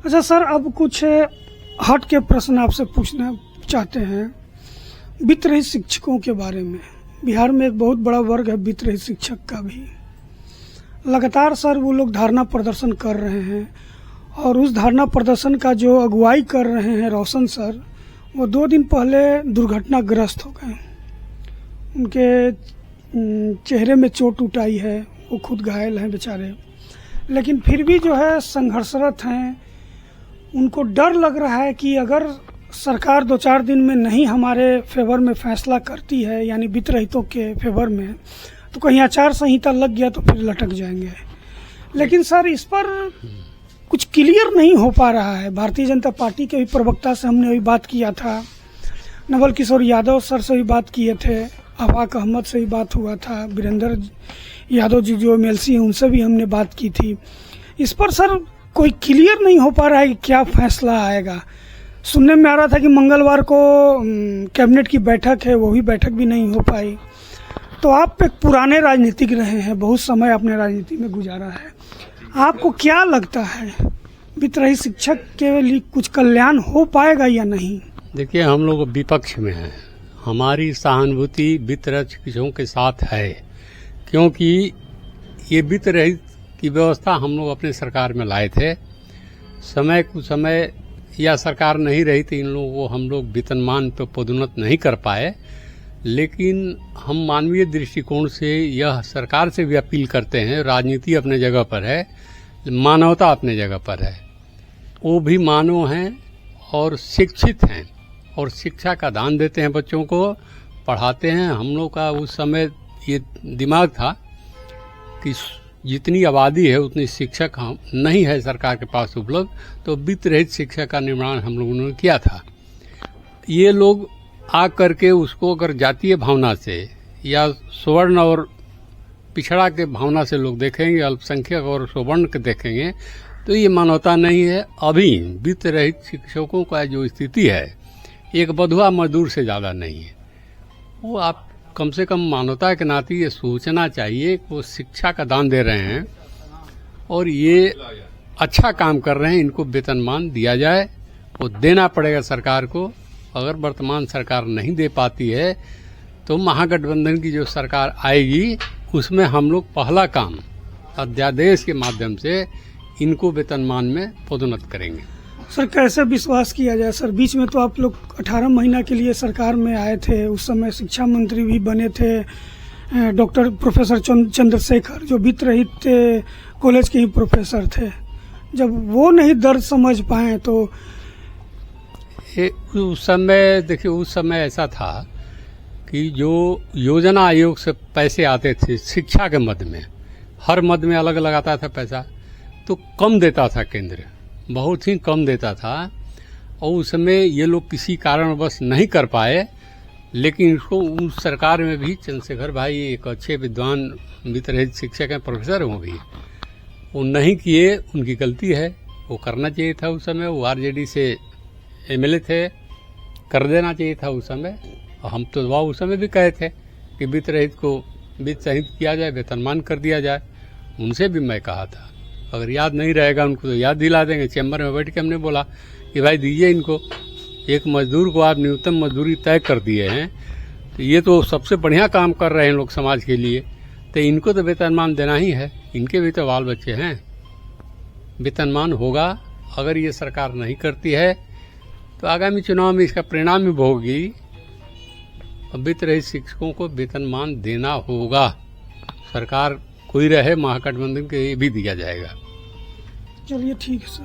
अच्छा सर, अब कुछ हट के प्रश्न आपसे पूछना चाहते हैं वित्त रहित शिक्षकों के बारे में। बिहार में एक बहुत बड़ा वर्ग है वित्त रहित शिक्षक का भी। लगातार सर वो लोग धरना प्रदर्शन कर रहे हैं और उस धरना प्रदर्शन का जो अगुवाई कर रहे हैं रोशन सर, वो 2 दिन पहले दुर्घटनाग्रस्त हो गए। उनके चेहरे में चोट उठाई है, वो खुद घायल हैं बेचारे, लेकिन फिर भी जो है संघर्षरत हैं। उनको डर लग रहा है कि अगर सरकार 2-4 दिन में नहीं हमारे फेवर में फैसला करती है, यानी वित्त रहितों के फेवर में, तो कहीं आचार संहिता लग गया तो फिर लटक जाएंगे। लेकिन सर इस पर कुछ क्लियर नहीं हो पा रहा है। भारतीय जनता पार्टी के भी प्रवक्ता से हमने अभी बात किया था, नवल किशोर यादव सर से भी बात किए थे, आफाक अहमद से भी बात हुआ था, वीरेंद्र यादव जी जो MLC हैं उनसे भी हमने बात की थी। इस पर सर कोई क्लियर नहीं हो पा रहा है कि क्या फैसला आएगा। सुनने में आ रहा था कि मंगलवार को कैबिनेट की बैठक है, वो भी बैठक भी नहीं हो पाई। तो आप एक पुराने राजनीतिक रहे हैं, बहुत समय आपने राजनीति में गुजारा है, आपको क्या लगता है वित्त रहित शिक्षक के लिए कुछ कल्याण हो पाएगा या नहीं? देखिए, हम लोग विपक्ष में हैं, हमारी सहानुभूति वित्त रहित शिक्षकों के साथ है, क्योंकि ये वित्त रहित की व्यवस्था हम लोग अपने सरकार में लाए थे। समय कुछ समय या सरकार नहीं रही थी, इन लोगों को हम लोग वेतनमान पर पदोन्नत नहीं कर पाए। लेकिन हम मानवीय दृष्टिकोण से यह सरकार से भी अपील करते हैं, राजनीति अपने जगह पर है, मानवता अपने जगह पर है। वो भी मानव हैं और शिक्षित हैं और शिक्षा का दान देते हैं, बच्चों को पढ़ाते हैं। हम लोग का उस समय ये दिमाग था कि जितनी आबादी है उतनी शिक्षक हम नहीं है सरकार के पास उपलब्ध, तो वित्त रहित शिक्षा का निर्माण हम लोगों ने किया था। ये लोग आ करके उसको अगर जातीय भावना से या स्वर्ण और पिछड़ा के भावना से लोग देखेंगे, अल्पसंख्यक और स्वर्ण के देखेंगे, तो ये मानवता नहीं है। अभी वित्त रहित शिक्षकों का जो स्थिति है एक बधुआ मजदूर से ज़्यादा नहीं है। वो आप कम से कम मानवता के नाते ये सोचना चाहिए कि वो शिक्षा का दान दे रहे हैं और ये अच्छा काम कर रहे हैं, इनको वेतनमान दिया जाए, वो देना पड़ेगा सरकार को। अगर वर्तमान सरकार नहीं दे पाती है तो महागठबंधन की जो सरकार आएगी उसमें हम लोग पहला काम अध्यादेश के माध्यम से इनको वेतनमान में पदोन्नत करेंगे। सर कैसे विश्वास किया जाए? सर बीच में तो आप लोग 18 महीना के लिए सरकार में आए थे, उस समय शिक्षा मंत्री भी बने थे डॉक्टर प्रोफेसर चंद्रशेखर, जो वित्त रहित कॉलेज के ही प्रोफेसर थे। जब वो नहीं दर्द समझ पाए तो उस समय देखिए, उस समय ऐसा था कि जो योजना आयोग से पैसे आते थे शिक्षा के मद में, हर मद में अलग अलग आता था पैसा, तो कम देता था केंद्र, बहुत ही कम देता था। और उस समय ये लोग किसी कारणवश नहीं कर पाए, लेकिन इसको उस सरकार में भी चंद्रशेखर भाई एक अच्छे विद्वान वित्त रहित शिक्षक हैं, प्रोफेसर हैं, वो भी वो नहीं किए, उनकी गलती है। वो करना चाहिए था उस समय, वो RJD से MLA थे, कर देना चाहिए था उस समय। और हम तो दबाव उस समय भी कहे थे कि वित्त रहित को वित्त सहित किया जाए, वेतनमान कर दिया जाए। उनसे भी मैं कहा था, अगर याद नहीं रहेगा उनको तो याद दिला देंगे। चैम्बर में बैठ के हमने बोला कि भाई दीजिए इनको, एक मजदूर को आप न्यूनतम मजदूरी तय कर दिए हैं, तो ये तो सबसे बढ़िया काम कर रहे हैं लोग समाज के लिए, तो इनको तो वेतनमान देना ही है, इनके भी तो बाल बच्चे हैं। वेतनमान होगा। अगर ये सरकार नहीं करती है तो आगामी चुनाव में इसका परिणाम भी भोगेगी। वित्त रहित शिक्षकों को वेतनमान देना होगा, सरकार कोई रहे, महागठबंधन के ये भी दिया जाएगा। चलिए ठीक है सर।